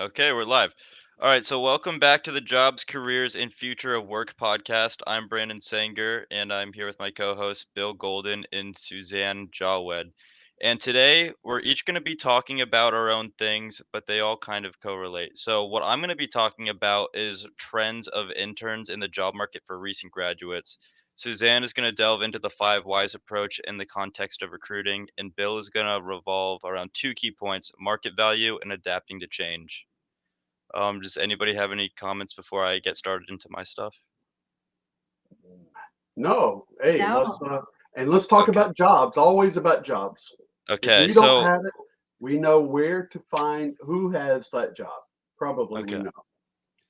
Okay, we're live. All right, so welcome back to the Jobs, Careers, and Future of Work podcast. I'm Brandon Sanger, and I'm here with my co-hosts Bill Golden and Suzanne Jawed. And today we're each going to be talking about our own things, but they all kind of correlate. So what I'm going to be talking about is trends of interns in the job market for recent graduates. Suzanne is going to delve into the five whys approach in the context of recruiting, and Bill is going to revolve around two key points: market value and adapting to change. Does anybody have any comments before I get started into my stuff? No. Hey, No. let's talk Okay. about jobs. Always about jobs. If Okay. we don't So, have it, we know where to find who has that job. Probably we okay. know.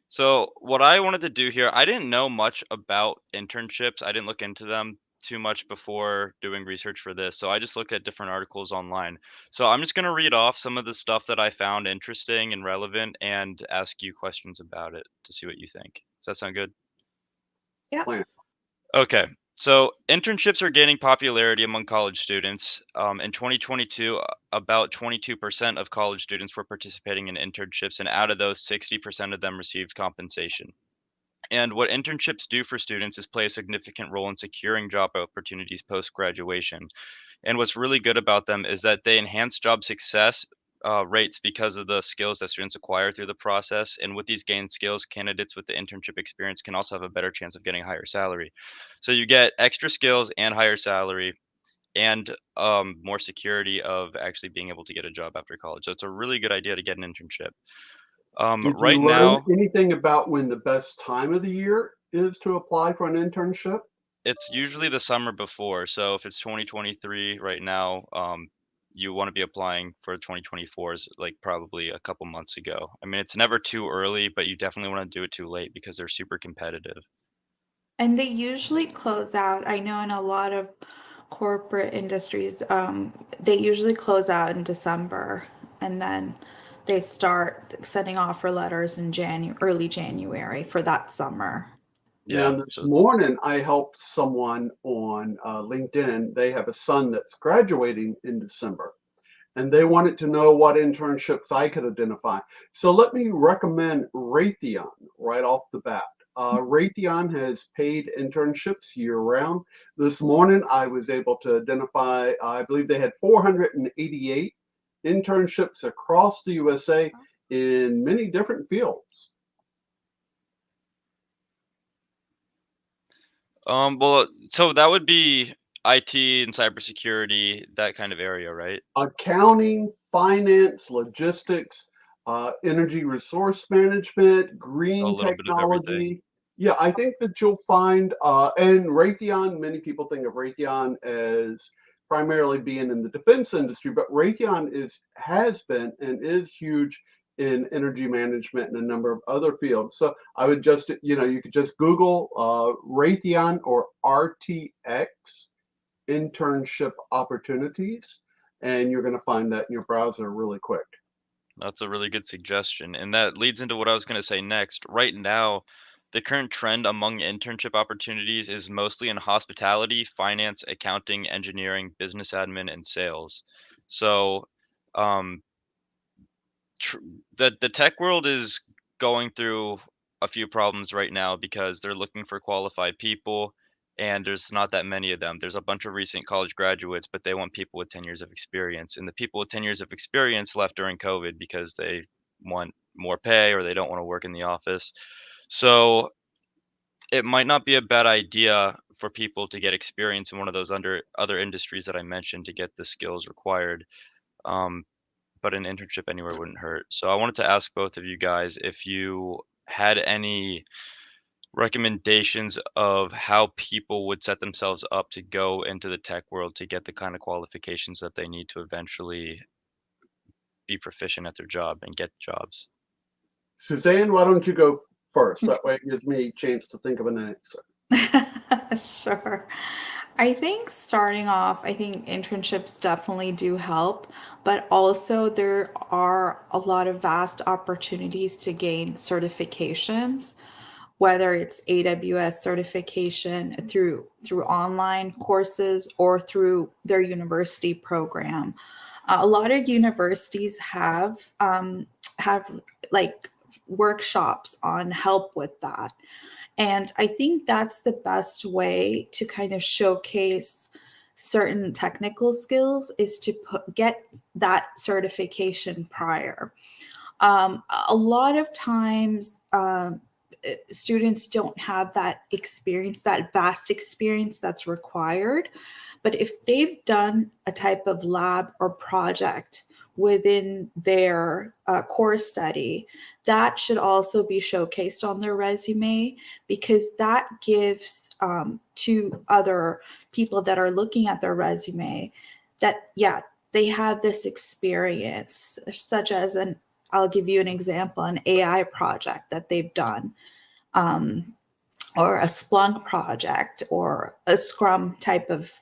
So what I wanted to do here, I didn't know much about internships. I didn't look into them too much before doing research for this. So I just looked at different articles online. So I'm just going to read off some of the stuff that I found interesting and relevant and ask you questions about it to see what you think. Does that sound good? Yeah. Plan. Okay. So internships are gaining popularity among college students. In 2022, about 22% of college students were participating in internships, and out of those, 60% of them received compensation. And what internships do for students is play a significant role in securing job opportunities post graduation. And what's really good about them is that they enhance job success rates because of the skills that students acquire through the process. And with these gained skills, candidates with the internship experience can also have a better chance of getting a higher salary. So you get extra skills and higher salary and more security of actually being able to get a job after college. So it's a really good idea to get an internship. Did you Right learn now, anything about when the best time of the year is to apply for an internship? it's usually the summer before. So if it's 2023 right now, you want to be applying for 2024's like probably a couple months ago. I mean, it's never too early, but you definitely want to do it too late because they're super competitive. And they usually close out. I know in a lot of corporate industries, they usually close out in December and then they start sending offer letters in early January for that summer. Yeah. And this So morning, I helped someone on LinkedIn. They have a son that's graduating in December, and they wanted to know what internships I could identify. So let me recommend Raytheon right off the bat. Raytheon has paid internships year round. This morning, I was able to identify, I believe they had 488 internships across the USA in many different fields. well, so that would be IT and cybersecurity, that kind of area, right? Accounting, finance, logistics, energy resource management, So a green little bit of everything. technology. Yeah, I think that you'll find, and Raytheon, many people think of Raytheon as primarily being in the defense industry, but Raytheon has been and is huge in energy management and a number of other fields. So I would just, you could just Google Raytheon or RTX internship opportunities, and you're going to find that in your browser really quick. That's a really good suggestion. And that leads into what I was going to say next. Right now, the current trend among internship opportunities is mostly in hospitality, finance, accounting, engineering, business admin, and sales. So, um, tr- the tech world is going through a few problems right now because they're looking for qualified people, and there's not that many of them. There's a bunch of recent college graduates, but they want people with 10 years of experience, and the people with 10 years of experience left during COVID because they want more pay or they don't want to work in the office. So it might not be a bad idea for people to get experience in one of those under other industries that I mentioned to get the skills required. Um, but an internship anywhere wouldn't hurt. So I wanted to ask both of you guys if you had any recommendations of how people would set themselves up to go into the tech world to get the kind of qualifications that they need to eventually be proficient at their job and get jobs. Suzanne, why don't you go first? That way it gives me a chance to think of an answer. Sure. I think starting off, I think internships definitely do help, but also there are a lot of vast opportunities to gain certifications, whether it's AWS certification through online courses or through their university program. A lot of universities have have like workshops on help with that. And I think that's the best way to kind of showcase certain technical skills is to get that certification prior. A lot of times, students don't have that experience, that vast experience that's required. But if they've done a type of lab or project within their core study, that should also be showcased on their resume because that gives to other people that are looking at their resume that, yeah, they have this experience, such as an I'll give you an example, an AI project that they've done, um, or a Splunk project, or a Scrum type of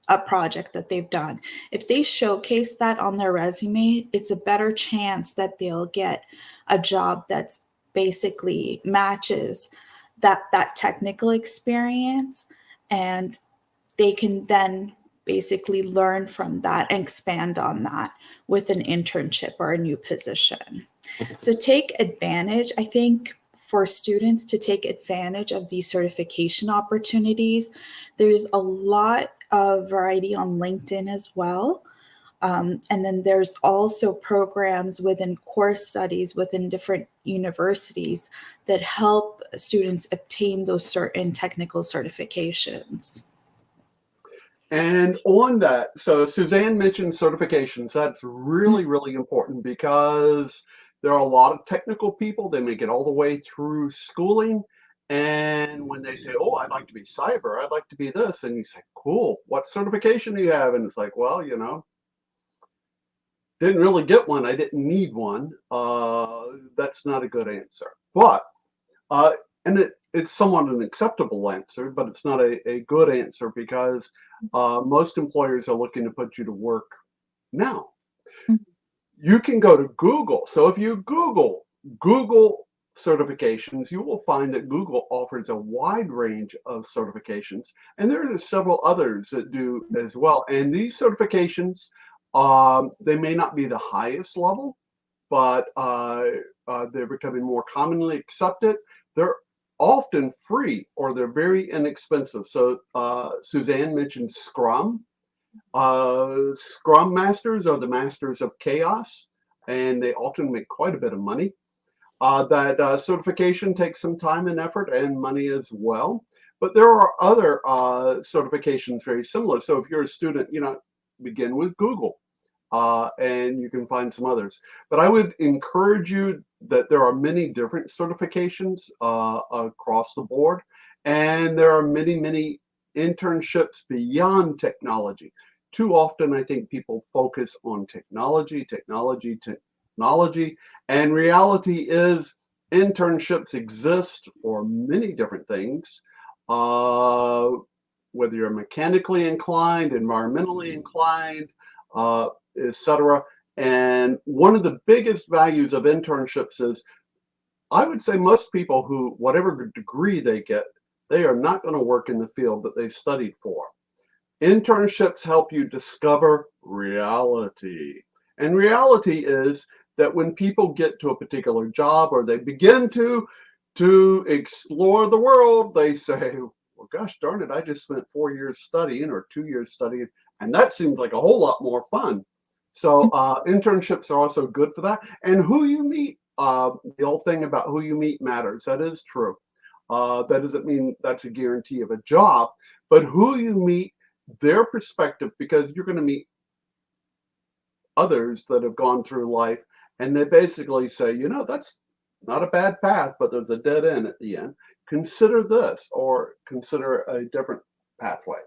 a project that they've done. If they showcase that on their resume, it's a better chance that they'll get a job that's basically matches that technical experience, and they can then basically learn from that and expand on that with an internship or a new position. So take advantage, I think, for students to take advantage of these certification opportunities. There's a lot of variety on LinkedIn as well. And then there's also programs within course studies within different universities that help students obtain those certain technical certifications. And on that, so Suzanne mentioned certifications. That's really, really important because there are a lot of technical people. They may get all the way through schooling. And when they say, oh, I'd like to be cyber, I'd like to be this. And you say, cool, what certification do you have? And it's like, well, didn't really get one. I didn't need one. That's not a good answer. But uh, and it's somewhat an acceptable answer, but it's not a good answer because most employers are looking to put you to work now. You can go to Google. So if you Google certifications, you will find that Google offers a wide range of certifications, and there are several others that do as well. And these certifications, they may not be the highest level, but they're becoming more commonly accepted. They're often free or they're very inexpensive. So Suzanne mentioned Scrum. Scrum masters are the masters of chaos, and they often make quite a bit of money. That certification takes some time and effort and money as well. But there are other certifications very similar. So if you're a student, begin with Google, and you can find some others. But I would encourage you that there are many different certifications across the board, and there are many, many internships beyond technology. Too often, I think people focus on technology, technology, technology, and reality is internships exist for many different things. Whether you're mechanically inclined, environmentally inclined, etc. And one of the biggest values of internships is, I would say most people who, whatever degree they get, they are not going to work in the field that they studied for. Internships help you discover reality. And reality is that when people get to a particular job or they begin to explore the world, they say, well, gosh darn it, I just spent 4 years studying or 2 years studying, and that seems like a whole lot more fun. So internships are also good for that. And who you meet, the old thing about who you meet matters. That is true. That doesn't mean that's a guarantee of a job, but who you meet, their perspective, because you're going to meet others that have gone through life, and they basically say, that's not a bad path, but there's a dead end at the end. Consider this, or consider a different pathway.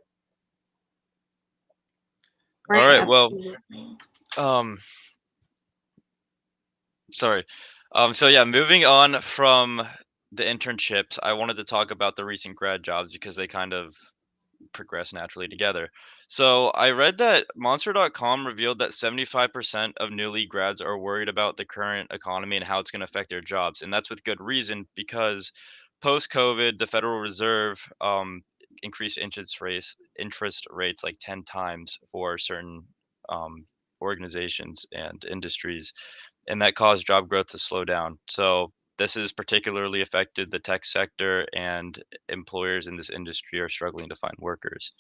All Right, right. Well, absolutely. um, sorry. So yeah, moving on from the internships, I wanted to talk about the recent grad jobs because they kind of progress naturally together. So I read that Monster.com revealed that 75% of newly grads are worried about the current economy and how it's going to affect their jobs. And that's with good reason because post COVID, the Federal Reserve increased interest rates like 10 times for certain um, organizations and industries, and that caused job growth to slow down. So this has particularly affected the tech sector, and employers in this industry are struggling to find workers.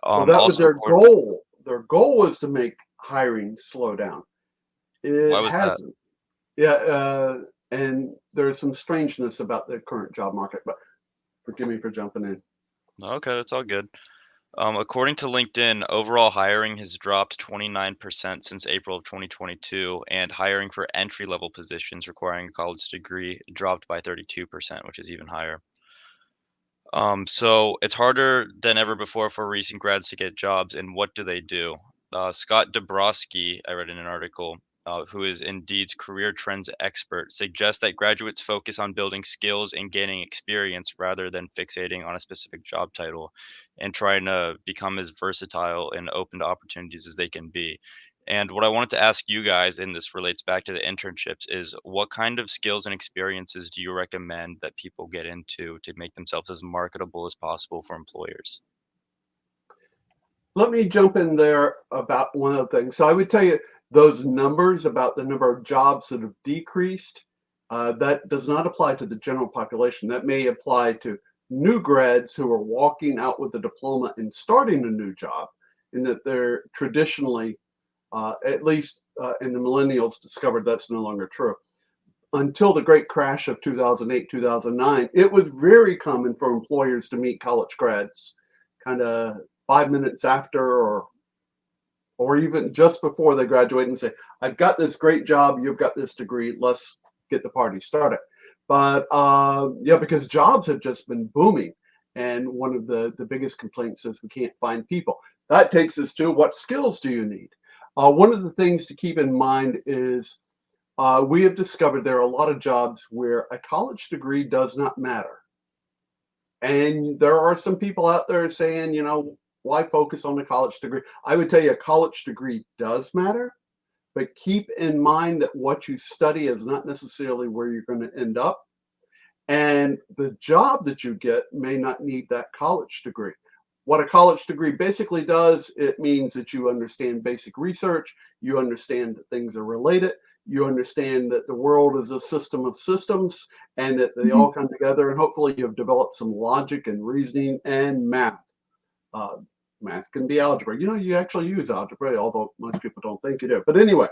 Well, that was Also, their goal. Their goal was to make hiring slow down. why It was that? hasn't. Yeah, and there's some strangeness about the current job market, but forgive me for jumping in. Okay, that's all good. According to LinkedIn, overall hiring has dropped 29% since April of 2022, and hiring for entry-level positions requiring a college degree dropped by 32%, which is even higher. So it's harder than ever before for recent grads to get jobs, and what do they do? Scott Dabrowski, I read in an article, who is Indeed's career trends expert, suggests that graduates focus on building skills and gaining experience rather than fixating on a specific job title and trying to become as versatile and open to opportunities as they can be. And what I wanted to ask you guys, and this relates back to the internships, is what kind of skills and experiences do you recommend that people get into to make themselves as marketable as possible for employers? Let me jump in there about one of the things. So I would tell you those numbers about the number of jobs that have decreased, that does not apply to the general population. That may apply to new grads who are walking out with a diploma and starting a new job, in that they're traditionally, at least in the millennials, discovered that's no longer true. Until the great crash of 2008, 2009, it was very common for employers to meet college grads kind of 5 minutes after or even just before they graduate and say, I've got this great job, you've got this degree, let's get the party started. But yeah, because jobs have just been booming. And one of the biggest complaints is we can't find people. That takes us to what skills do you need? One of the things to keep in mind is we have discovered there are a lot of jobs where a college degree does not matter. And there are some people out there saying, why focus on the college degree? I would tell you a college degree does matter, but keep in mind that what you study is not necessarily where you're going to end up. And the job that you get may not need that college degree. What a college degree basically does, it means that you understand basic research, you understand that things are related, you understand that the world is a system of systems and that they all come together, and hopefully you've developed some logic and reasoning and math. Uh, Math can be algebra. You actually use algebra, although most people don't think you do. But anyway,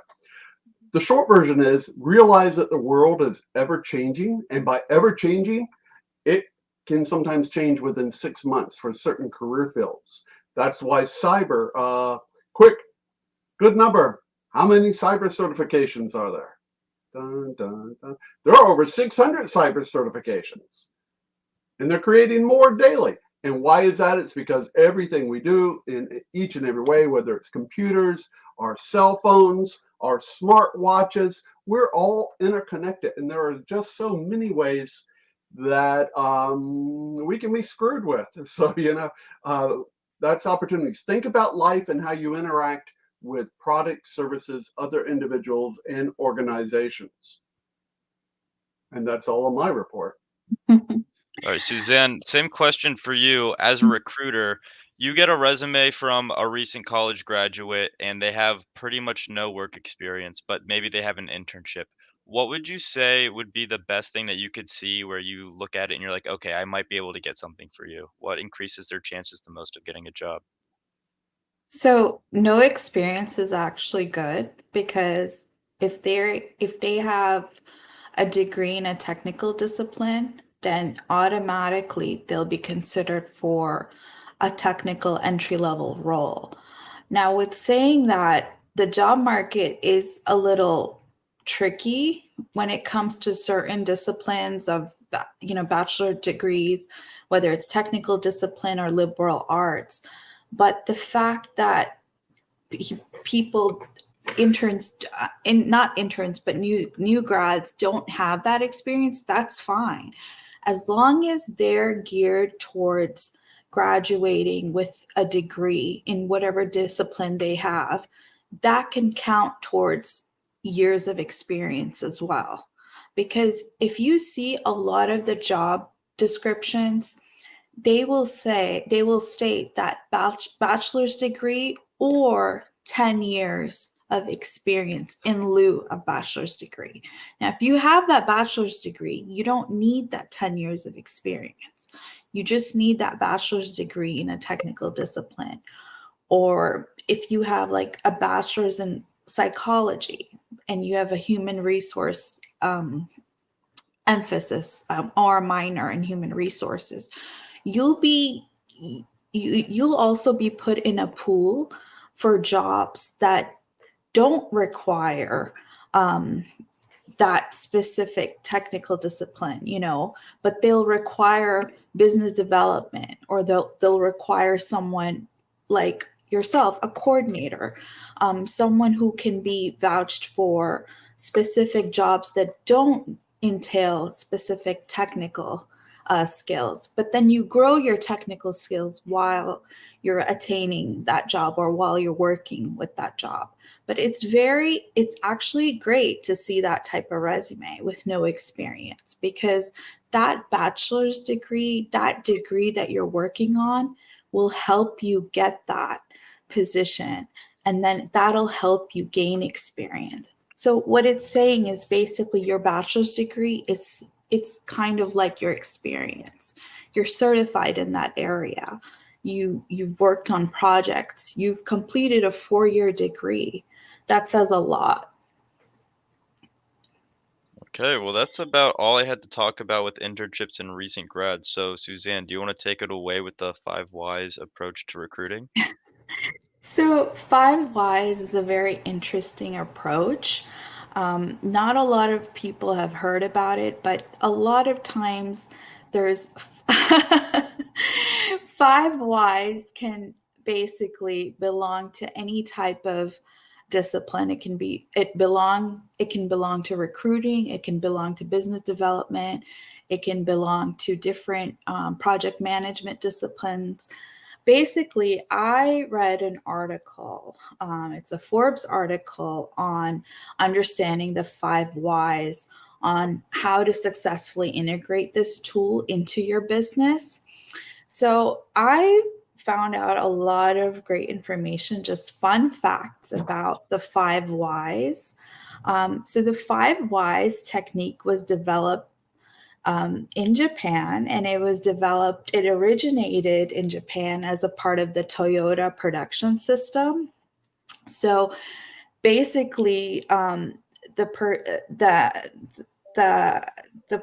the short version is realize that the world is ever changing. And by ever changing, it can sometimes change within 6 months for certain career fields. That's why cyber, quick, good number. How many cyber certifications are there? Dun, dun, dun. There are over 600 cyber certifications, and they're creating more daily. And why is that? It's because everything we do in each and every way, whether it's computers, our cell phones, our smart watches, we're all interconnected. And there are just so many ways that we can be screwed with. So, that's opportunities. Think about life and how you interact with products, services, other individuals, and organizations. And that's all of my report. All right, Suzanne, same question for you. As a recruiter, you get a resume from a recent college graduate and they have pretty much no work experience, but maybe they have an internship. What would you say would be the best thing that you could see where you look at it and you're like, okay, I might be able to get something for you? What increases their chances the most of getting a job? So no experience is actually good because if they have a degree in a technical discipline, then automatically they'll be considered for a technical entry level role. Now, with saying that, the job market is a little tricky when it comes to certain disciplines of bachelor degrees, whether it's technical discipline or liberal arts. But the fact that people interns in not interns but new grads don't have that experience, that's fine as long as they're geared towards graduating with a degree in whatever discipline they have. That can count towards years of experience as well, because if you see a lot of the job descriptions, they will state that bachelor's degree or 10 years of experience in lieu of bachelor's degree. Now, if you have that bachelor's degree, you don't need that 10 years of experience. You just need that bachelor's degree in a technical discipline. Or if you have like a bachelor's in psychology and you have a human resource emphasis, or a minor in human resources, you'll be you'll also be put in a pool for jobs that don't require that specific technical discipline, but they'll require business development, or they'll require someone like yourself, a coordinator, someone who can be vouched for specific jobs that don't entail specific technical skills, but then you grow your technical skills while you're attaining that job or while you're working with that job. But it's actually great to see that type of resume with no experience, because that bachelor's degree, that degree that you're working on, will help you get that position. And then that'll help you gain experience. So what it's saying is basically your bachelor's degree it's kind of like your experience. You're certified in that area. You've worked on projects. You've completed a 4-year degree. That says a lot. Okay, well, that's about all I had to talk about with internships and recent grads. So, Suzanne, do you want to take it away with the 5 whys approach to recruiting? So, 5 whys is a very interesting approach. Not a lot of people have heard about it, but a lot of times there's 5 whys can basically belong to any type of discipline. It can belong to recruiting, it can belong to business development, it can belong to different project management disciplines. Basically, I read an article. It's a Forbes article on understanding the 5 whys, on how to successfully integrate this tool into your business. So I found out a lot of great information, just fun facts about the 5 whys. So the 5 whys technique was developed in Japan, and it originated in Japan as a part of the Toyota production system. So basically, the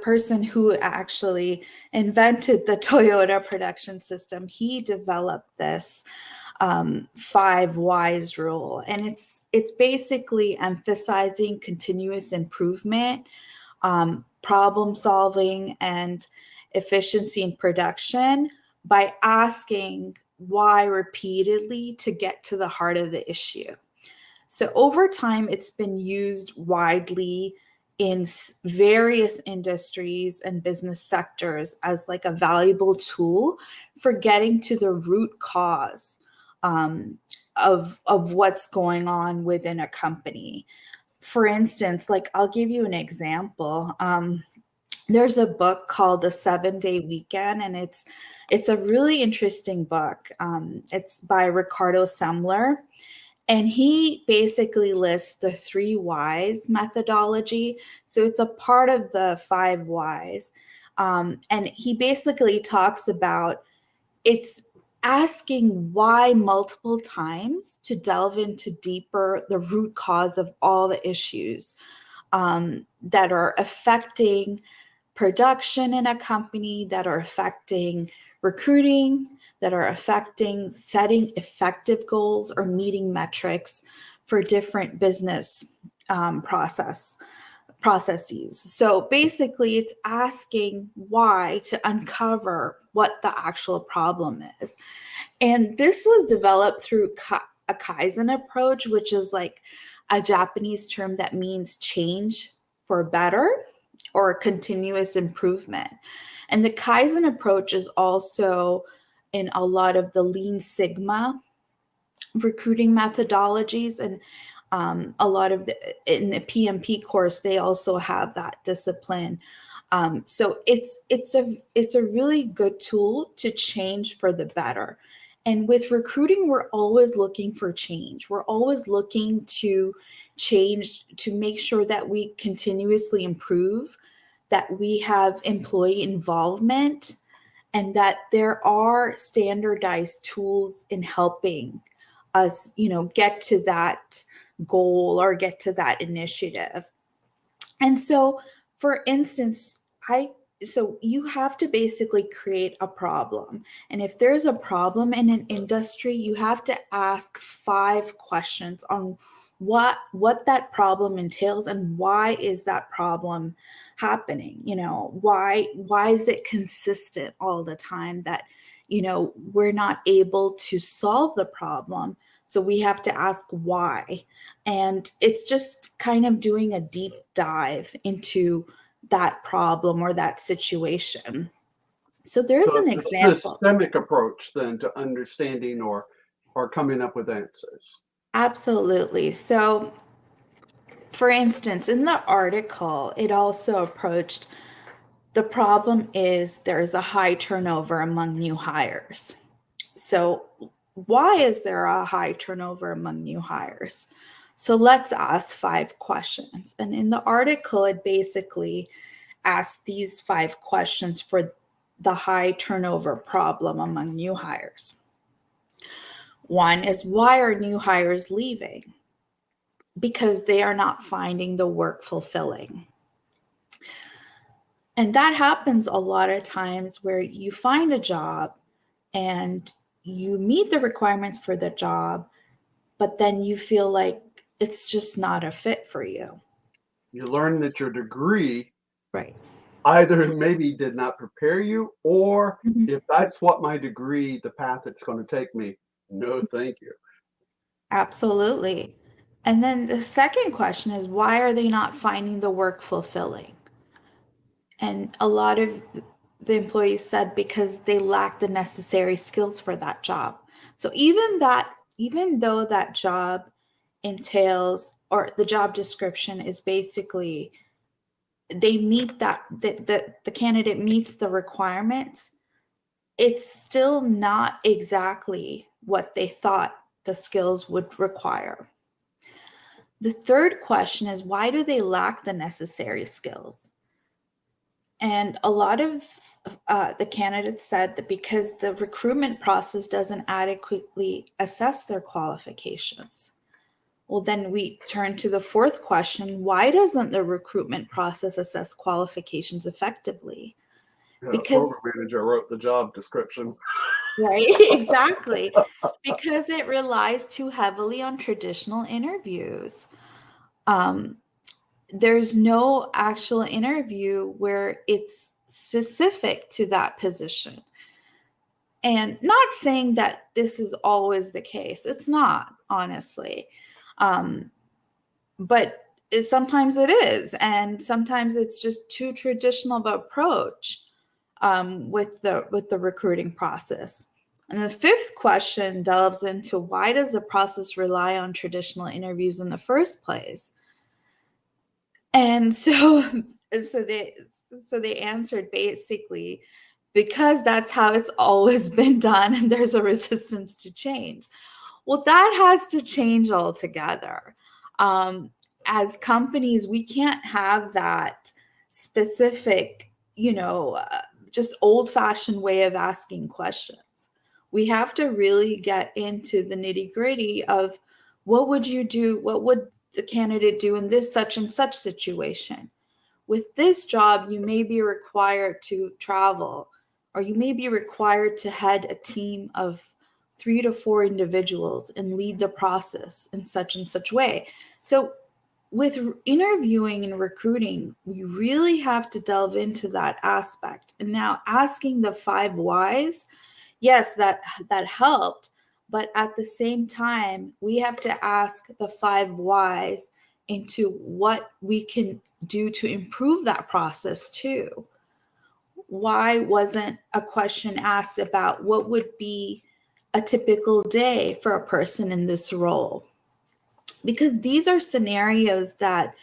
person who actually invented the Toyota production system, he developed this 5 whys rule, and it's basically emphasizing continuous improvement, problem solving, and efficiency in production by asking why repeatedly to get to the heart of the issue. So over time, it's been used widely in various industries and business sectors as like a valuable tool for getting to the root cause of what's going on within a company. For instance, like I'll give you an example. There's a book called The 7-Day Weekend, and it's a really interesting book. It's by Ricardo Semler, and he basically lists the 3 whys methodology. So it's a part of the 5 whys, and he basically talks about it's asking why multiple times to delve into deeper the root cause of all the issues that are affecting production in a company, that are affecting recruiting, that are affecting setting effective goals or meeting metrics for different business processes. So basically, it's asking why to uncover what the actual problem is. And this was developed through a Kaizen approach, which is like a Japanese term that means change for better or continuous improvement. And the Kaizen approach is also in a lot of the Lean Sigma recruiting methodologies, and a lot of in the PMP course, they also have that discipline. So it's a really good tool to change for the better. And with recruiting, we're always looking for change. We're always looking to change to make sure that we continuously improve, that we have employee involvement, and that there are standardized tools in helping us, get to that goal or get to that initiative. And so, for instance, so you have to basically create a problem. And if there's a problem in an industry, you have to ask 5 questions on what that problem entails and why is that problem happening. Why is it consistent all the time that we're not able to solve the problem? So we have to ask why. And it's just kind of doing a deep dive into that problem or that situation. So there's So an it's a example. systemic approach then to understanding or coming up with answers. Absolutely. So, for instance, in the article, it also approached the problem is there's a high turnover among new hires. So, why is there a high turnover among new hires? So, let's ask 5 questions. And in the article, it basically asks these 5 questions for the high turnover problem among new hires. One is, why are new hires leaving? Because they are not finding the work fulfilling. And that happens a lot of times where you find a job and you meet the requirements for the job, but then you feel like it's just not a fit for you. You learn that your degree Right. either maybe did not prepare you, or Mhm. if that's what my degree, the path it's going to take me, no, thank you. Absolutely. And then the second question is, why are they not finding the work fulfilling? And a lot of the employees said because they lack the necessary skills for that job. So even though that job entails, or the job description is basically, they meet the candidate meets the requirements, it's still not exactly what they thought the skills would require. The third question is, why do they lack the necessary skills? And a lot of the candidates said that because the recruitment process doesn't adequately assess their qualifications. Well, then we turn to the fourth question: why doesn't the recruitment process assess qualifications effectively? Yeah, Because, program manager wrote the job description. right, exactly, because it relies too heavily on traditional interviews. Um, there's no actual interview where it's specific to that position. And not saying that this is always the case, it's not, honestly. Um, but sometimes it is, and sometimes it's just too traditional of an approach with the recruiting process. And the fifth question delves into, why does the process rely on traditional interviews in the first place? And so so they answered basically, because that's how it's always been done and there's a resistance to change. Well, that has to change altogether. Um, as companies, we can't have that specific, just old fashioned way of asking questions. We have to really get into the nitty gritty of, what would you do? What would the candidate do in this such and such situation? With this job, you may be required to travel, or you may be required to head a team of 3 to 4 individuals and lead the process in such and such way. So, with interviewing and recruiting, we really have to delve into that aspect. And now, asking the 5 whys, yes, that helped, but at the same time, we have to ask the 5 whys into what we can do to improve that process too. Why wasn't a question asked about what would be a typical day for a person in this role? Because these are scenarios that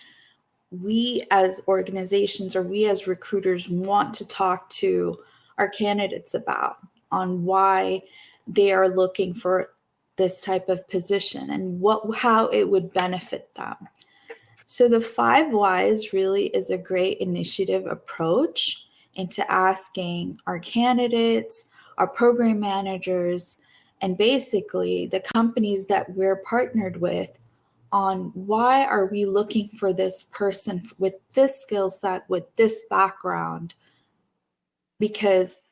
we as organizations or we as recruiters want to talk to our candidates about, on why they are looking for this type of position and how it would benefit them. So the 5 whys really is a great initiative approach into asking our candidates, our program managers, and basically the companies that we're partnered with on why are we looking for this person with this skill set, with this background, because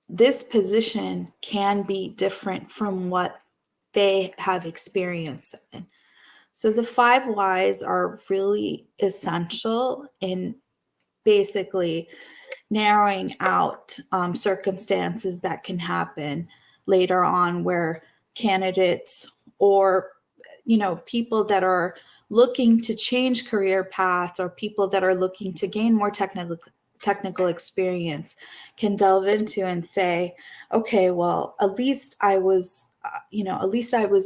this position can be different from what they have experience in. So the 5 whys are really essential in basically narrowing out circumstances that can happen later on where candidates or people that are looking to change career paths or people that are looking to gain more technical experience can delve into and say, okay, well, at least I was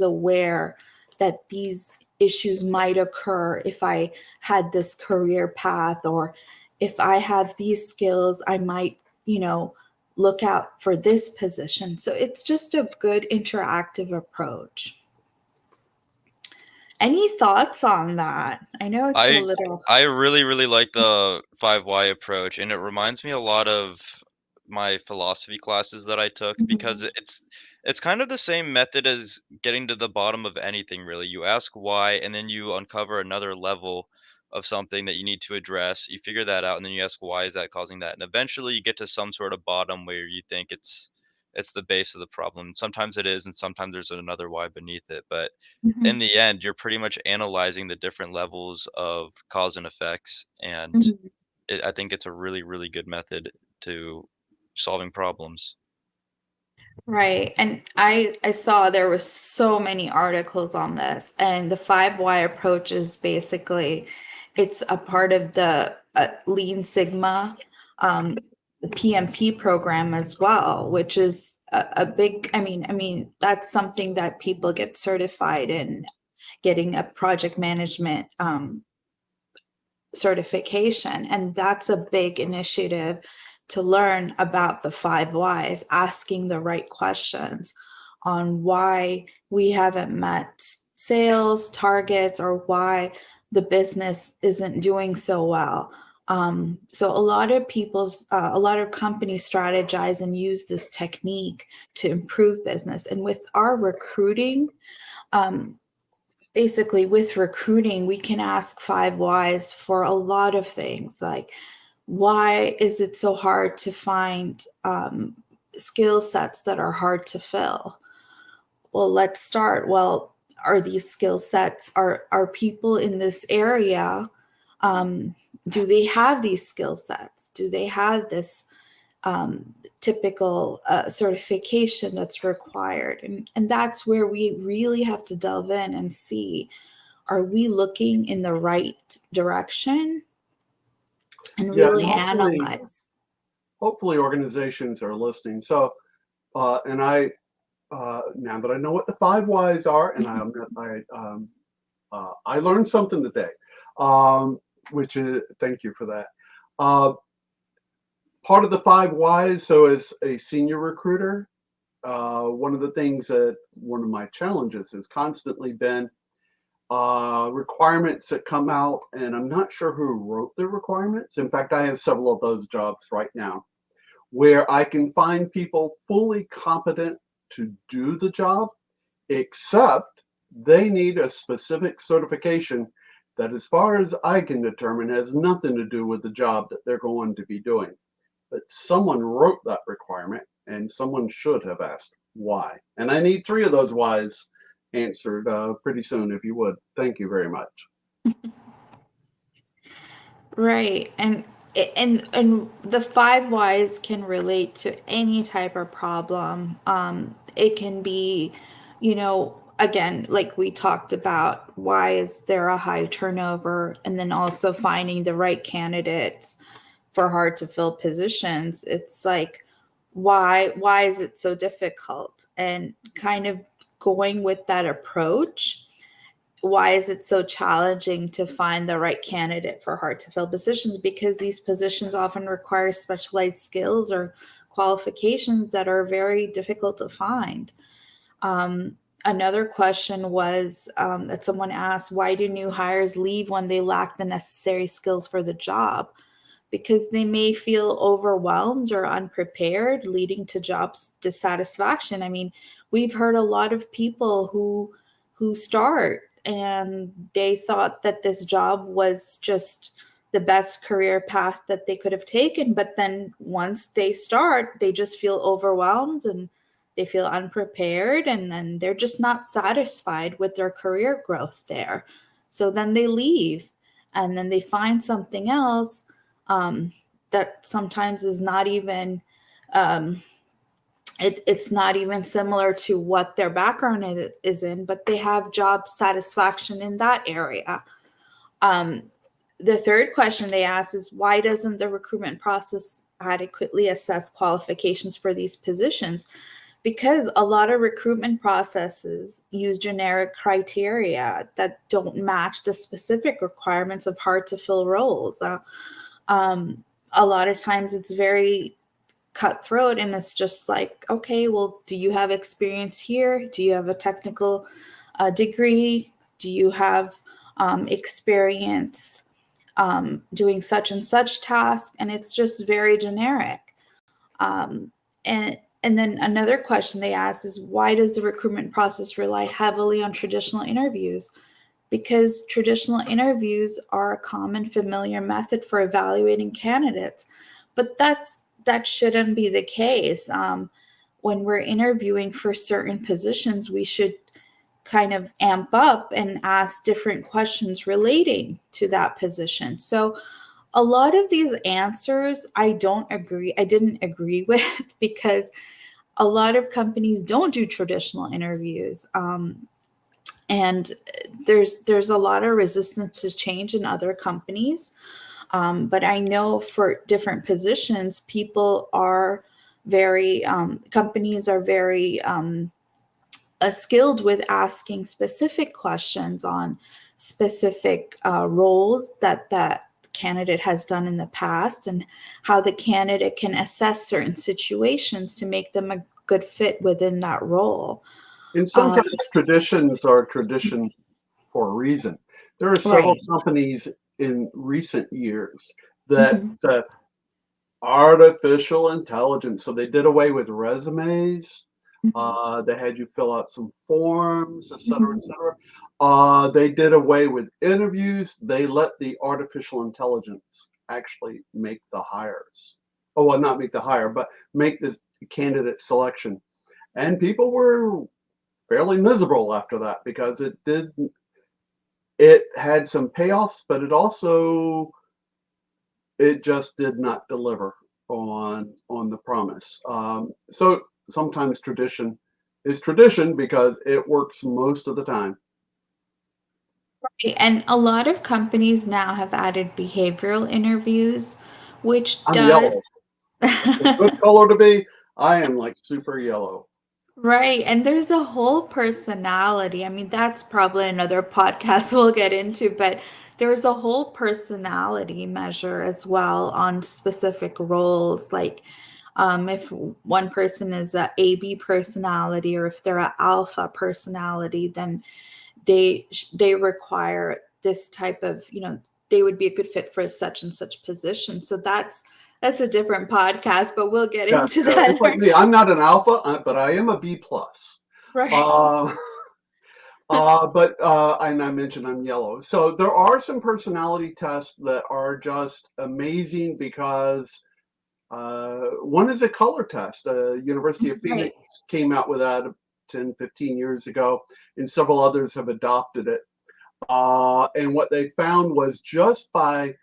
aware that these issues might occur if I had this career path, or if I have these skills, I might, look out for this position. So it's just a good interactive approach. Any thoughts on that? I know it's a I little. I really, really like the 5 why approach, and it reminds me a lot of my philosophy classes that I took because Mhm, it's kind of the same method as getting to the bottom of anything really. You ask why, and then you uncover another level of something that you need to address. You figure that out, and then you ask why is that causing that, and eventually you get to some sort of bottom where you think it's the base of the problem. Sometimes it is, and sometimes there's another why beneath it, but in mhm, the end, you're pretty much analyzing the different levels of cause and effects, and mhm. I think it's a really, really good method to solving problems. Right. And I saw there were so many articles on this, and the 5 why approach is basically it's a part of the Lean Sigma, the PMP program as well, which is a big, I mean, that's something that people get certified in, getting a project management certification. And that's a big initiative to learn about the 5 whys, asking the right questions on why we haven't met sales targets or why the business isn't doing so well. So a lot of companies strategize and use this technique to improve business. And with our recruiting, um, basically with recruiting, we can ask 5 whys for a lot of things, like why is it so hard to find skill sets that are hard to fill? Well, let's start. Well, are these skill sets, are people in this area, um, do they have these skill sets? Do they have this typical certification that's required? And that's where we really have to delve in and see, are we looking in the right direction, and Yeah, and really analyze. hopefully organizations are listening. So, and I now that I know what the 5 whys are, and I learned something today, um, which is thank you for that. Uh, Part of the 5 whys. So, as a senior recruiter, one of the things that one of my challenges has constantly been requirements that come out, and I'm not sure who wrote the requirements. In fact, I have several of those jobs right now where I can find people fully competent to do the job, except they need a specific certification that, as far as I can determine, has nothing to do with the job that they're going to be doing. But someone wrote that requirement, and someone should have asked why. And I need 3 of those whys answered pretty soon, if you would. Thank you very much. Right. And the 5 whys can relate to any type of problem. It can be, again, like we talked about, why is there a high turnover? And then also finding the right candidates for hard to fill positions. It's like, why is it so difficult? And kind of going with that approach, why is it so challenging to find the right candidate for hard to fill positions? Because these positions often require specialized skills or qualifications that are very difficult to find. Another question was that someone asked, why do new hires leave when they lack the necessary skills for the job? Because they may feel overwhelmed or unprepared, leading to job dissatisfaction. I mean, we've heard a lot of people who start and they thought that this job was just the best career path that they could have taken, but then once they start, they just feel overwhelmed and they feel unprepared, and then they're just not satisfied with their career growth there. So then they leave and then they find something else um, that sometimes is not even um, it's not even similar to what their background is in, but they have job satisfaction in that area. Um, the third question they ask is, why doesn't the recruitment process adequately assess qualifications for these positions? Because a lot of recruitment processes use generic criteria that don't match the specific requirements of hard to fill roles. Um, a lot of times it's very cutthroat and it's just like, okay, well, do you have experience here? Do you have a technical degree? Do you have experience doing such and such task? And it's just very generic. Um, and then another question they ask is, why does the recruitment process rely heavily on traditional interviews? Because traditional interviews are a common familiar method for evaluating candidates, but that shouldn't be the case. When we're interviewing for certain positions, we should kind of amp up and ask different questions relating to that position. So a lot of these answers I didn't agree with because a lot of companies don't do traditional interviews. And there's a lot of resistance to change in other companies. But I know for different positions, people are very companies are very skilled with asking specific questions on specific roles that candidate has done in the past, and how the candidate can assess certain situations to make them a good fit within that role. And Um, sometimes traditions are tradition for a reason. There are several right. companies in recent years that Mhm. artificial intelligence. So they did away with resumes. Mhm. They had you fill out some forms, et cetera, et Mhm. cetera. They did away with interviews. They let the artificial intelligence actually make the hires. Oh, well, not make the hire, but make the candidate selection. And people were fairly miserable after that because it had some payoffs, but it just did not deliver on the promise. So sometimes tradition is tradition because it works most of the time. And a lot of companies now have added behavioral interviews, which I'm does yellow. A good color to be. I am like super yellow. right. And there's a whole personality. I mean, that's probably another podcast we'll get into, but there's a whole personality measure as well on specific roles. Like if one person is a AB personality or if they're an alpha personality, then they require this type of, they would be a good fit for such and such position. So that's a different podcast, but we'll get Yeah, into yeah. that. It's like me. I'm not an alpha, but I am a B plus. Right. Uh, and I mentioned I'm yellow. So there are some personality tests that are just amazing because one is a color test. University of Right. Phoenix came out with that 10, 15 years ago, and several others have adopted it. And what they found was just by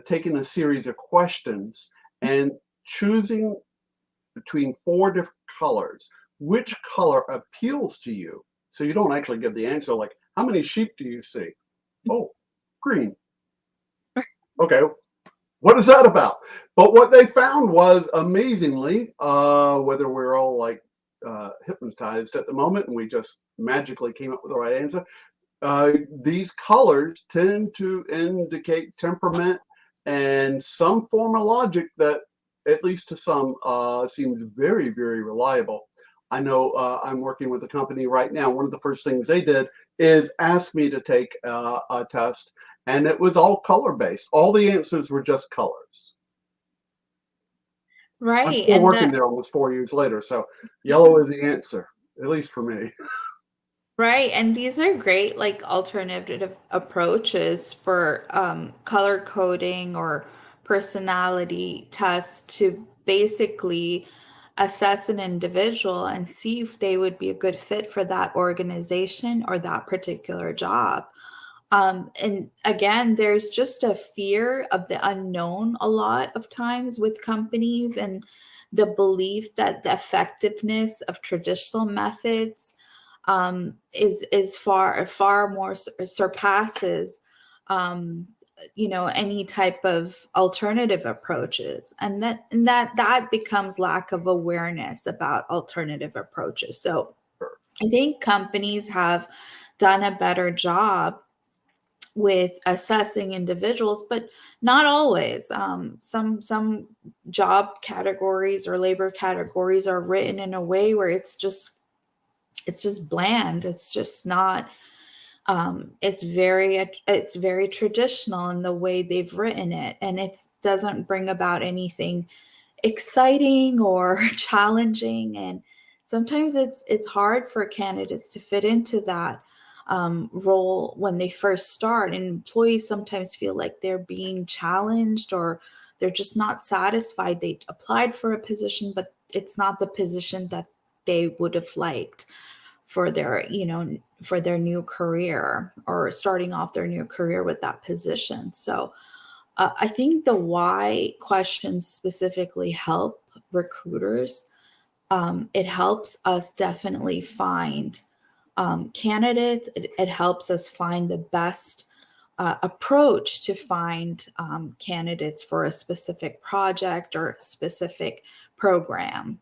taking a series of questions and choosing between four different colors, which color appeals to you? So you don't actually give the answer like, how many sheep do you see? Oh, green. Okay, what is that about? But what they found was amazingly, whether we're all like hypnotized at the moment and we just magically came up with the right answer, these colors tend to indicate temperament and some form of logic that, at least to some, seems very, very reliable. I know I'm working with a company right now. One of the first things they did is ask me to take a test, and it was all color based. All the answers were just colors. I'm Right. still And working that there almost 4 years later, so yellow is the answer, at least for me. Right, and these are great like alternative approaches for color coding or personality tests to basically assess an individual and see if they would be a good fit for that organization or that particular job. And again, there's just a fear of the unknown a lot of times with companies and the belief that the effectiveness of traditional methods is far more surpasses um, any type of alternative approaches, and that becomes lack of awareness about alternative approaches. So I think companies have done a better job with assessing individuals, but not always. Some job categories or labor categories are written in a way where it's just bland. It's just not. It's very traditional in the way they've written it, and it doesn't bring about anything exciting or challenging. And sometimes it's hard for candidates to fit into that role when they first start, and employees sometimes feel like they're being challenged or they're just not satisfied. They applied for a position, but it's not the position that they would have liked for their new career or starting off their new career with that position. So I think the why questions specifically help recruiters. It helps us definitely find candidates. It helps us find the best approach to find candidates for a specific project or specific program.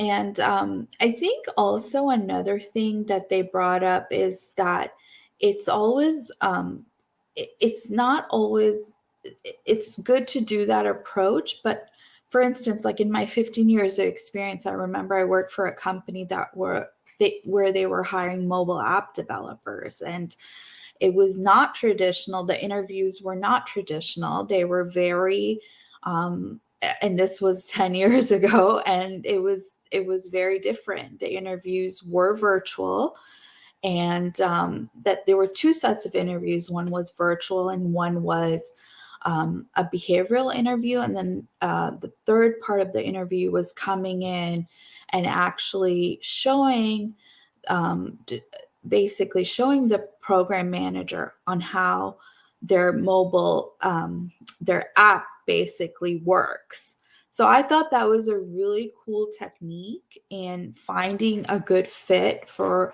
And I think also another thing that they brought up is that it's always, it's not always, it's good to do that approach. But for instance, like in my 15 years of experience, I remember I worked for a company where they were hiring mobile app developers, and it was not traditional. The interviews were not traditional. They were very, and this was 10 years ago, and it was very different. The interviews were virtual, and that there were two sets of interviews. One was virtual, and one was a behavioral interview. And then the third part of the interview was coming in and actually um, basically showing the program manager on how their their app basically works. So I thought that was a really cool technique in finding a good fit for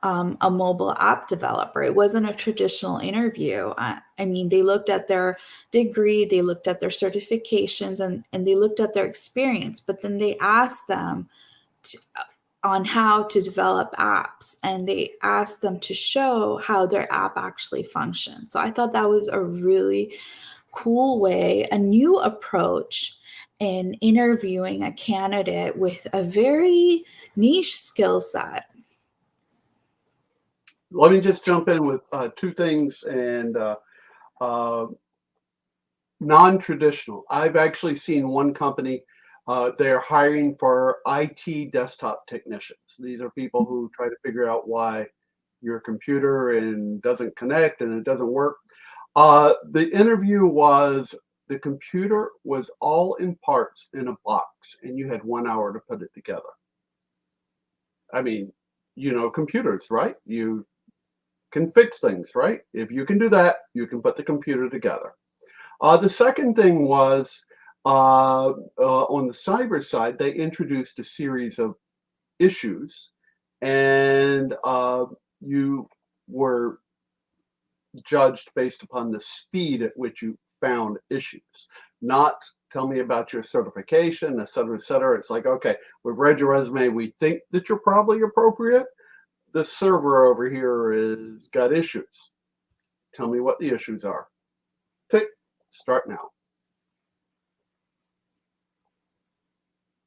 a mobile app developer. It wasn't a traditional interview. I mean, they looked at their degree, they looked at their certifications, and they looked at their experience, but then they asked them to, on how to develop apps, and they asked them to show how their app actually functions. So I thought that was a really cool way, a new approach in interviewing a candidate with a very niche skill set. Let me just jump in with two things and uh, non-traditional. I've actually seen one company, they're hiring for IT desktop technicians. These are people who try to figure out why your computer and doesn't connect and it doesn't work. The interview was the computer was all in parts in a box, and you had 1 hour to put it together. I mean, computers, right? You can fix things, right? If you can do that, you can put the computer together. The second thing was on the cyber side, they introduced a series of issues, and you were judged based upon the speed at which you found issues, not tell me about your certification, et cetera, et cetera. It's like, okay, we've read your resume. We think that you're probably appropriate. The server over here is got issues. Tell me what the issues are. Tick, start now.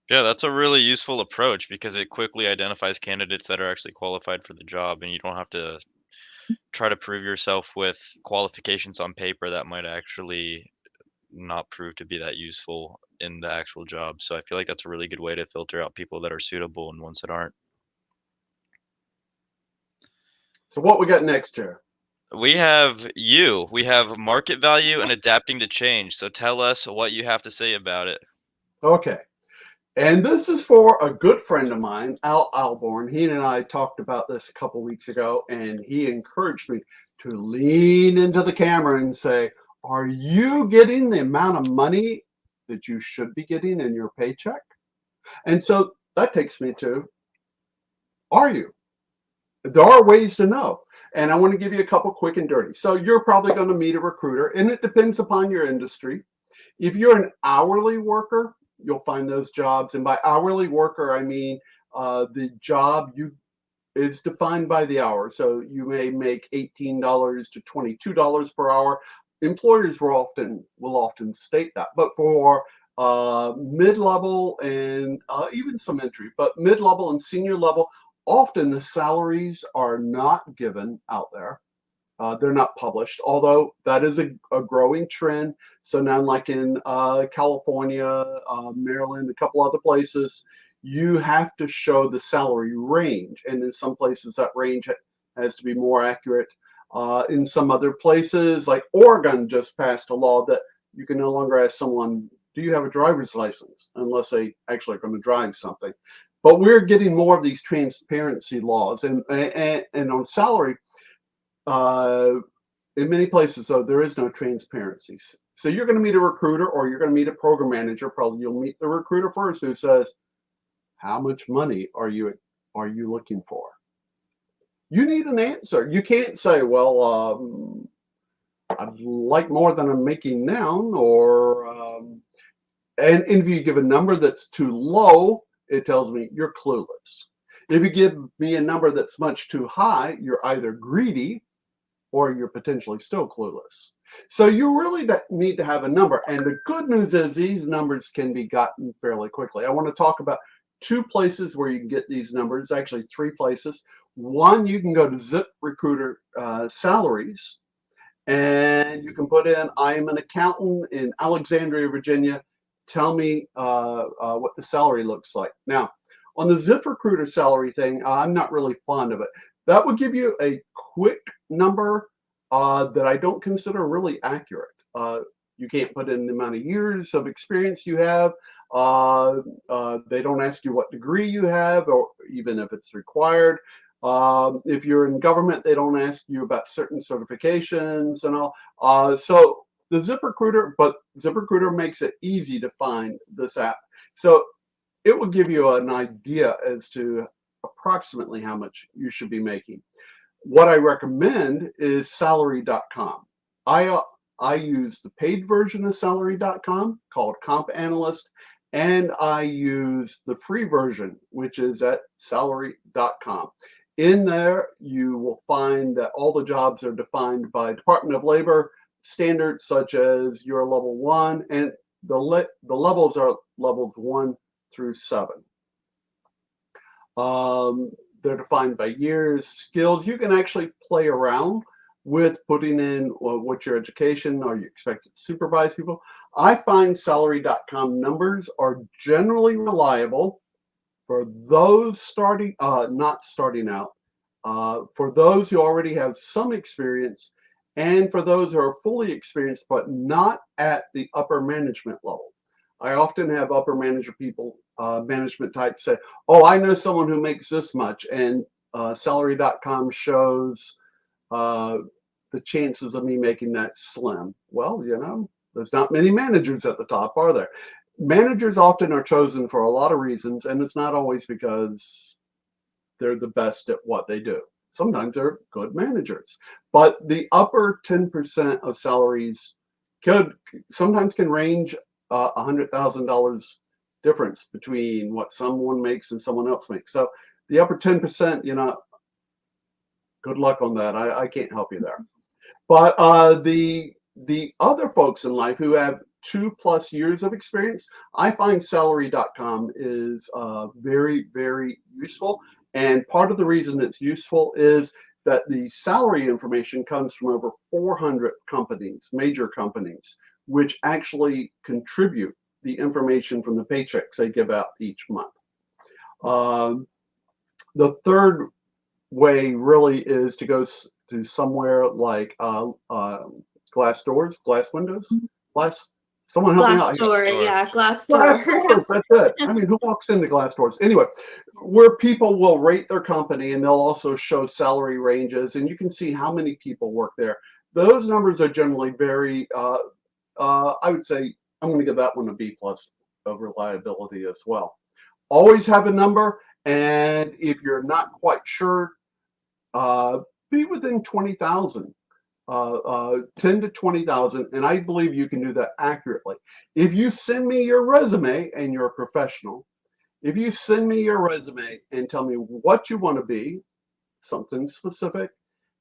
Yeah, that's a really useful approach because it quickly identifies candidates that are actually qualified for the job, and you don't have to try to prove yourself with qualifications on paper that might actually not prove to be that useful in the actual job. So I feel like that's a really good way to filter out people that are suitable and ones that aren't. So what we got next here? We have market value and adapting to change. So tell us what you have to say about it. Okay. And this is for a good friend of mine, Al Alborn. He and I talked about this a couple weeks ago, and he encouraged me to lean into the camera and say, are you getting the amount of money that you should be getting in your paycheck? And so that takes me to, are you? There are ways to know. And I want to give you a couple quick and dirty. So you're probably going to meet a recruiter, and it depends upon your industry. If you're an hourly worker, you'll find those jobs. And by hourly worker, I mean the job you is defined by the hour. So you may make $18 to $22 per hour. Employers will often state that. But for mid-level and even some entry, but mid-level and senior level, often the salaries are not given out there. They're not published, although that is a growing trend. So now, like in California, Maryland, a couple other places, you have to show the salary range. And in some places, that range has to be more accurate. In some other places, like Oregon just passed a law that you can no longer ask someone, do you have a driver's license? Unless they actually are going to drive something. But we're getting more of these transparency laws. And on salary, uh, in many places, though, there is no transparency. So you're going to meet a recruiter or you're going to meet a program manager. Probably you'll meet the recruiter first who says, how much money are you looking for? You need an answer. You can't say, well, I'd like more than I'm making now, or and if you give a number that's too low, it tells me you're clueless. If you give me a number that's much too high, you're either greedy or you're potentially still clueless. So you really need to have a number. And the good news is these numbers can be gotten fairly quickly. I want to talk about two places where you can get these numbers, actually three places. One, you can go to ZipRecruiter salaries, and you can put in, I am an accountant in Alexandria, Virginia. Tell me what the salary looks like. Now, on the ZipRecruiter salary thing, I'm not really fond of it. That would give you a quick number that I don't consider really accurate. You can't put in the amount of years of experience you have. They don't ask you what degree you have, or even if it's required. If you're in government, they don't ask you about certain certifications and all. So the ZipRecruiter makes it easy to find this app. So it will give you an idea as to approximately how much you should be making. What I recommend is salary.com. I use the paid version of salary.com called Comp Analyst, and I use the free version, which is at salary.com. In there, you will find that all the jobs are defined by Department of Labor standards, such as your level 1, and the levels are levels 1 through 7. They're defined by years, skills. You can actually play around with putting in what's your education. Are you expected to supervise people? I find salary.com numbers are generally reliable for those not starting out, for those who already have some experience, and for those who are fully experienced but not at the upper management level. I often have upper management types say, oh, I know someone who makes this much, and salary.com shows the chances of me making that slim. Well, there's not many managers at the top, are there? Managers often are chosen for a lot of reasons, and it's not always because they're the best at what they do. Sometimes they're good managers, but the upper 10% of salaries sometimes can range $100,000 difference between what someone makes and someone else makes. So the upper 10%, good luck on that. I can't help you there. But the other folks in life who have 2+ years of experience, I find salary.com is very, very useful. And part of the reason it's useful is that the salary information comes from over 400 companies, major companies, which actually contribute the information from the paychecks they give out each month. The third way really is to go to somewhere like glass doors, glass windows, glass. Someone help me out. Glassdoor, Or yeah, Glass Glassdoor. doors, that's it. I mean, who walks into glass doors? Anyway, where people will rate their company and they'll also show salary ranges, and you can see how many people work there. Those numbers are generally very, I would say, I'm going to give that one a B+ of reliability as well. Always have a number, and if you're not quite sure, be within 20,000. 10 to 20,000, and I believe you can do that accurately. If you send me your resume and you're a professional, if you send me your resume and tell me what you want to be, something specific,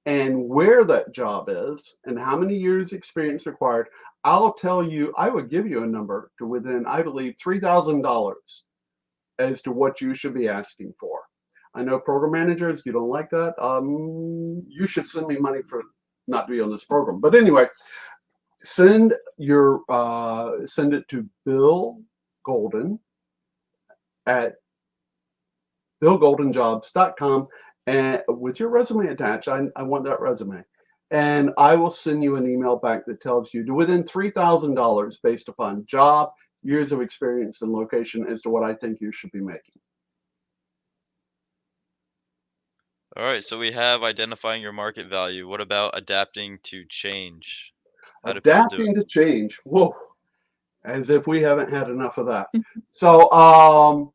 and where that job is, and how many years experience required, I'll tell you, I would give you a number to within, I believe, $3,000 as to what you should be asking for. I know program managers, you don't like that. You should send me money for not to be on this program. But anyway, send it to Bill Golden at billgoldenjobs.com, and with your resume attached. I want that resume. And I will send you an email back that tells you to within $3,000 based upon job, years of experience, and location as to what I think you should be making. all right, so we have identifying your market value. What about adapting to change? How do people do it? Adapting to change. Whoa, as if we haven't had enough of that. So,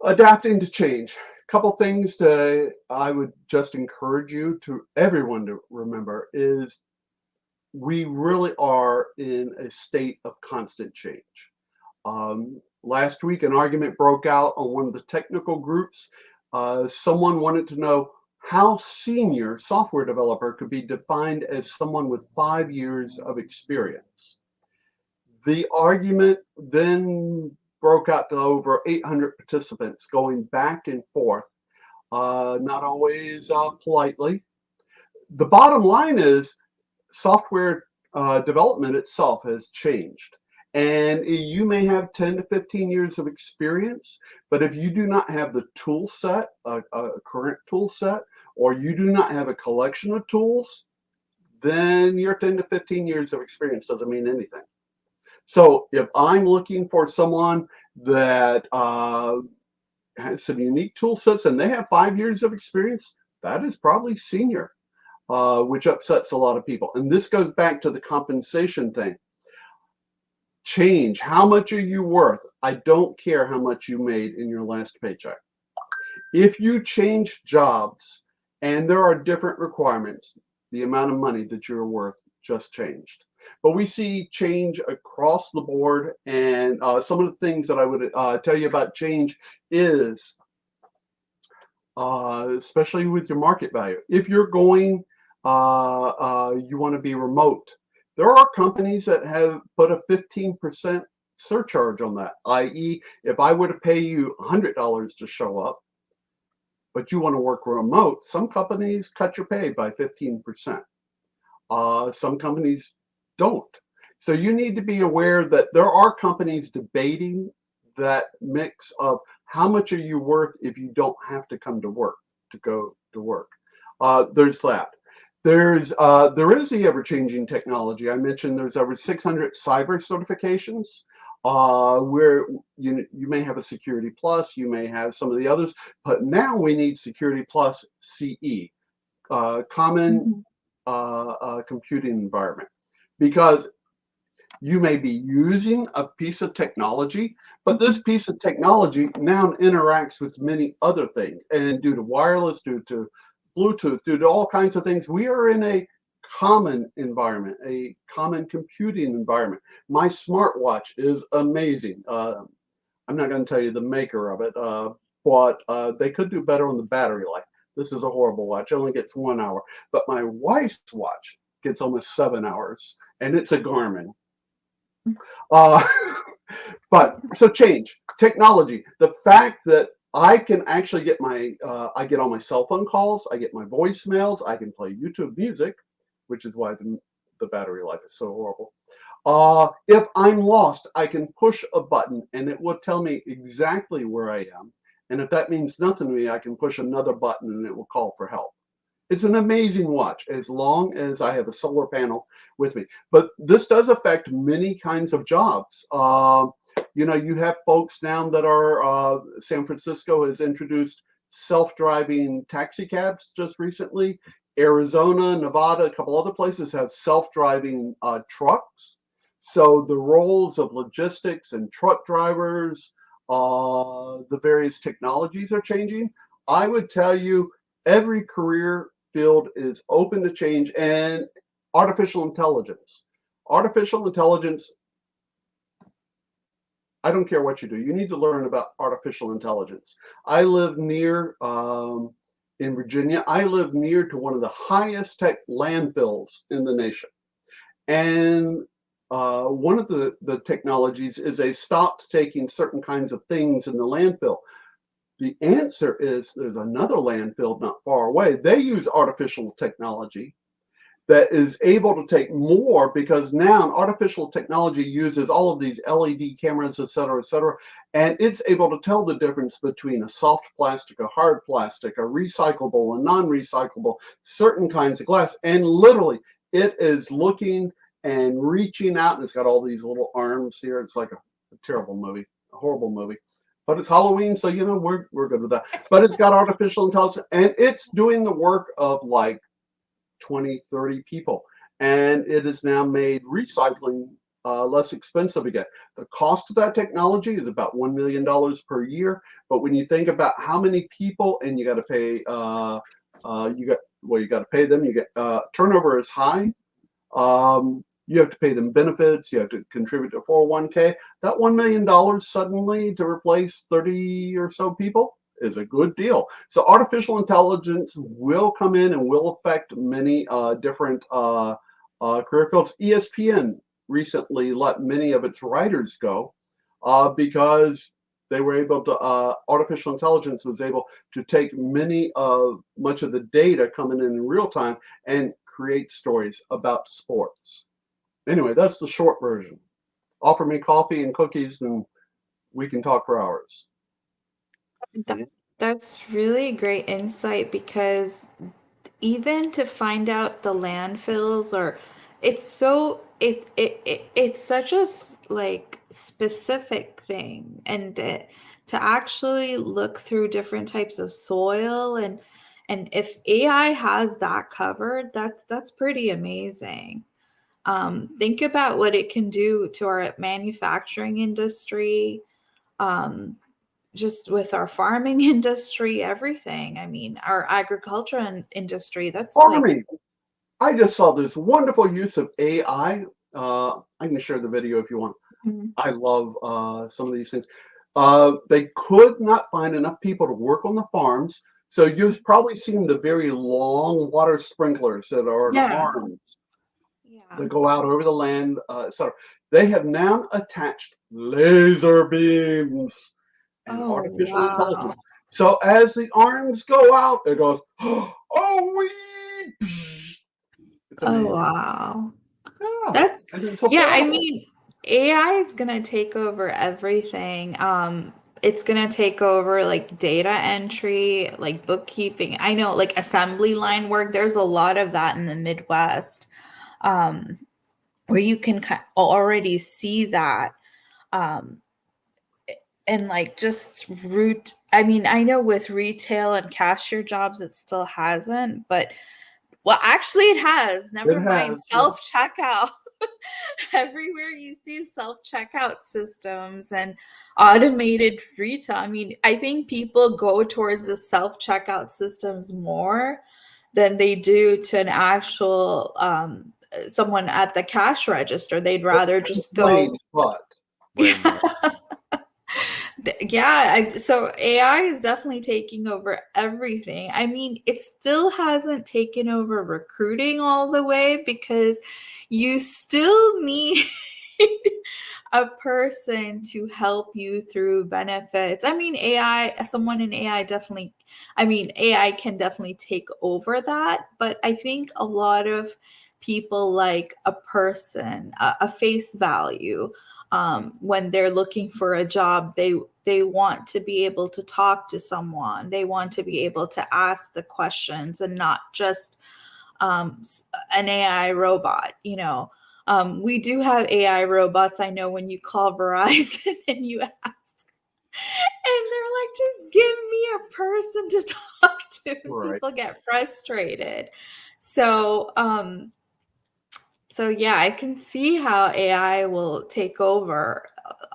adapting to change. A couple things that I would just encourage everyone to remember is we really are in a state of constant change. Last week, an argument broke out on one of the technical groups. Someone wanted to know how senior software developer could be defined as someone with 5 years of experience. The argument then broke out to over 800 participants going back and forth, not always politely. The bottom line is software development itself has changed. And you may have 10 to 15 years of experience, but if you do not have the tool set, a current tool set, or you do not have a collection of tools, then your 10 to 15 years of experience doesn't mean anything. So if I'm looking for someone that has some unique tool sets and they have 5 years of experience, that is probably senior, which upsets a lot of people. And this goes back to the compensation thing. Change. How much are you worth? I don't care how much you made in your last paycheck. If you change jobs and there are different requirements, the amount of money that you're worth just changed. But we see change across the board, and some of the things that I would tell you about change is, especially with your market value, if you're going, you want to be remote, there are companies that have put a 15% surcharge on that, i.e., if I were to pay you $100 to show up, but you want to work remote, some companies cut your pay by 15%. Some companies don't. So you need to be aware that there are companies debating that mix of how much are you worth if you don't have to come to work to go to work. There's that. There is the ever-changing technology. I mentioned there's over 600 cyber certifications, where you may have a Security Plus, you may have some of the others, but now we need Security Plus CE, Common Computing Environment, because you may be using a piece of technology, but this piece of technology now interacts with many other things, and due to wireless, due to Bluetooth, due to all kinds of things, we are in a common environment, a common computing environment. My smartwatch is amazing. I'm not going to tell you the maker of it, but they could do better on the battery life. This is a horrible watch. It only gets 1 hour. But my wife's watch gets almost 7 hours, and it's a Garmin. Uh, but so change, technology, the fact that I can actually get I get all my cell phone calls, I get my voicemails, I can play YouTube music, which is why the battery life is so horrible. If I'm lost, I can push a button and it will tell me exactly where I am. And if that means nothing to me, I can push another button and it will call for help. It's an amazing watch as long as I have a solar panel with me. But this does affect many kinds of jobs. You have folks now that are, San Francisco has introduced self-driving taxi cabs just recently. Arizona, Nevada, a couple other places have self-driving trucks. So the roles of logistics and truck drivers, the various technologies are changing. I would tell you every career field is open to change, and artificial intelligence. Artificial intelligence, I don't care what you do, you need to learn about artificial intelligence. I live near, in Virginia, I live near to one of the highest tech landfills in the nation. And one of the technologies is they stopped taking certain kinds of things in the landfill. The answer is there's another landfill not far away. They use artificial technology that is able to take more, because now artificial technology uses all of these LED cameras, et cetera, and it's able to tell the difference between a soft plastic, a hard plastic, a recyclable, a non-recyclable, certain kinds of glass. And literally, it is looking and reaching out, and it's got all these little arms here. It's like a terrible movie, a horrible movie. But it's Halloween, so we're good with that. But it's got artificial intelligence, and it's doing the work of like 20, 30 people. And it has now made recycling less expensive again. The cost of that technology is about $1 million per year. But when you think about how many people, and you got to pay, you got to pay them. You get turnover is high. You have to pay them benefits. You have to contribute to 401k. That $1 million suddenly to replace 30 or so people is a good deal. So artificial intelligence will come in and will affect many different career fields. ESPN recently let many of its writers go because they were able to, artificial intelligence was able to take much of the data coming in real time and create stories about sports. Anyway, that's the short version. Offer me coffee and cookies and we can talk for hours. That, that's really great insight, because even to find out the landfills, or it's such a like specific thing, and to actually look through different types of soil, and if AI has that covered, that's pretty amazing. Think about what it can do to our manufacturing industry, um, just with our farming industry, everything. I mean, our agriculture industry, that's like, Farming. I just saw this wonderful use of AI. I can share the video if you want. Mhm. I love some of these things. They could not find enough people to work on the farms. So you've probably seen the very long water sprinklers that are in Yeah, arms yeah. that go out over the land, etc. They have now attached laser beams and Oh, artificial wow. intelligence. So as the arms go out, it goes, oh, it's Oh, amazing. wow. Yeah. That's, And it's yeah, I affordable. mean, AI is gonna take over everything. It's gonna take over like data entry, like bookkeeping. I know, like assembly line work, there's a lot of that in the Midwest, um, where you can already see that. Um, and like just root, I mean, I know with retail and cashier jobs it still hasn't, but well, actually it has. It Never mind, has, yeah. self checkout. Everywhere you see self checkout systems and automated retail. I mean, I think people go towards the self checkout systems more than they do to an actual someone at the cash register. They'd rather just Wait, go. but Way more. Yeah, so AI is definitely taking over everything. I mean, it still hasn't taken over recruiting all the way, because you still need a person to help you through benefits. I mean, someone in AI definitely, I mean, AI can definitely take over that, but I think a lot of people like a person, a face value. When they're looking for a job, they want to be able to talk to someone. They want to be able to ask the questions and not just an AI robot, you know. We do have AI robots. I know when you call Verizon and you ask, and they're like, just give me a person to talk to, and Right. people get frustrated. So, so yeah, I can see how AI will take over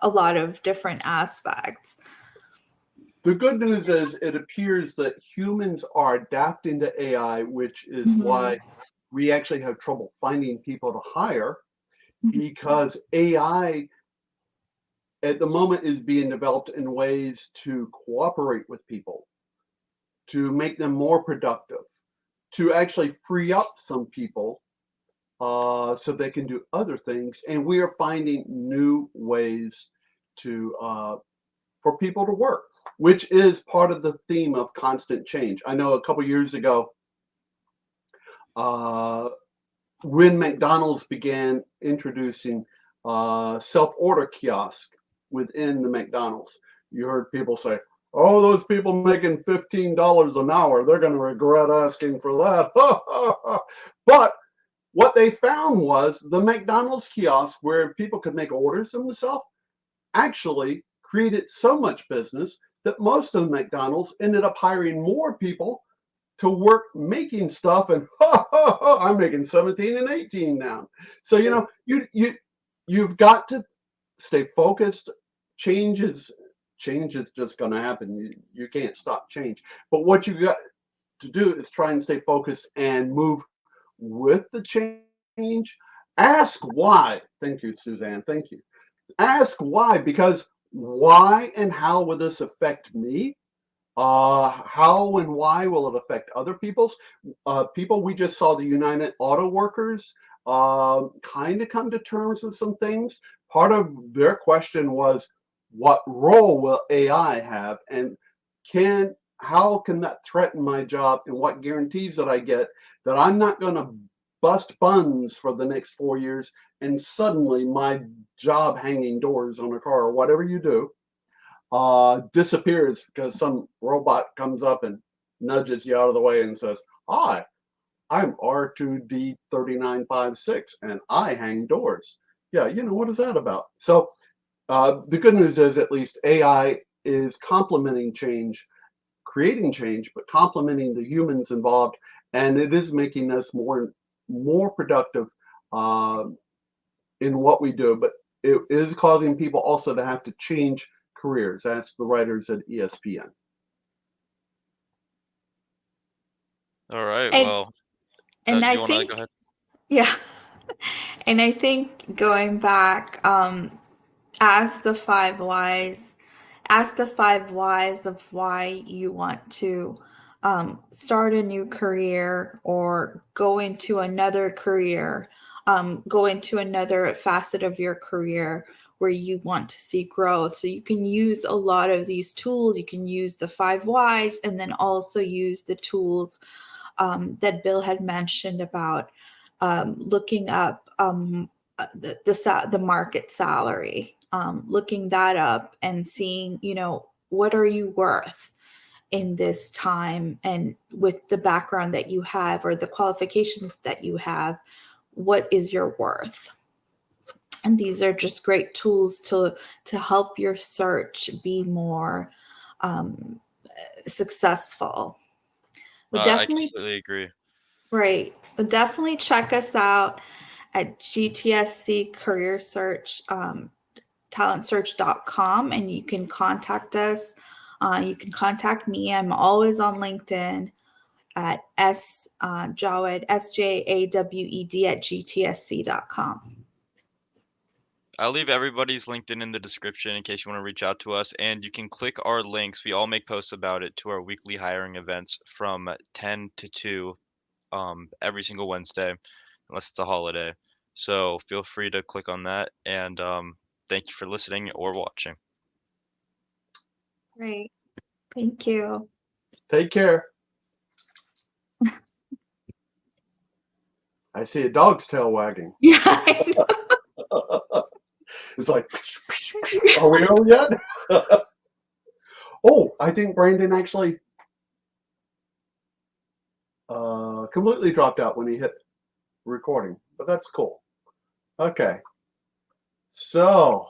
a lot of different aspects. The good news is it appears that humans are adapting to AI, which is Mhm. why we actually have trouble finding people to hire Mhm. because AI at the moment is being developed in ways to cooperate with people, to make them more productive, to actually free up some people so they can do other things. And we are finding new ways to for people to work, which is part of the theme of constant change. I know a couple years ago, uh, when McDonald's began introducing self-order kiosk within the McDonald's, you heard people say, "Oh, those people making $15 an hour, they're going to regret asking for that." But what they found was the McDonald's kiosk where people could make orders themselves actually created so much business that most of the McDonald's ended up hiring more people to work making stuff and I'm making 17 and 18 now. So you've got to stay focused. Change is change is just going to happen. You can't stop change. But what you got to do is try and stay focused and move with the change. Ask why. Thank you, Suzanne. Thank you. Ask why, because why and how will this affect me? How and why will it affect other people? We just saw the United Auto Workers kind of come to terms with some things. Part of their question was, what role will AI have, and can how can that threaten my job, and what guarantees that I get that I'm not going to bust buns for the next 4 years, and suddenly my job hanging doors on a car or whatever you do disappears because some robot comes up and nudges you out of the way and says, "Hi, I'm R2D3956 and I hang doors." Yeah, what is that about? So the good news is at least AI is complementing change, creating change, but complementing the humans involved, and it is making us more productive uh, in what we do. But it is causing people also to have to change careers. That's the writers at ESPN. All right. And Well, and do I you want to go think, ahead? yeah, and I think going back, as the five whys, as the five whys of why you want to start a new career or go into another career, go into another facet of your career where you want to see growth. So you can use a lot of these tools. You can use the five whys and then also use the tools that Bill had mentioned about looking up the market salary, looking that up and seeing, what are you worth in this time, and with the background that you have or the qualifications that you have, what is your worth? And these are just great tools to help your search be more um, successful. But I definitely, completely agree. right. But definitely check us out at GTSC Career Search, talentsearch.com, and you can contact us. You can contact me. I'm always on LinkedIn at Jawed, SJAWED at GTSC.com. I'll leave everybody's LinkedIn in the description in case you want to reach out to us, and you can click our links. We all make posts about it to our weekly hiring events from 10 to 2 every single Wednesday, unless it's a holiday. So feel free to click on that. And thank you for listening or watching. Great. Thank you. Take care. I see a dog's tail wagging. Yeah, I It's like, are we on yet? Oh, I think Brandon actually completely dropped out when he hit recording, but that's cool. Okay. So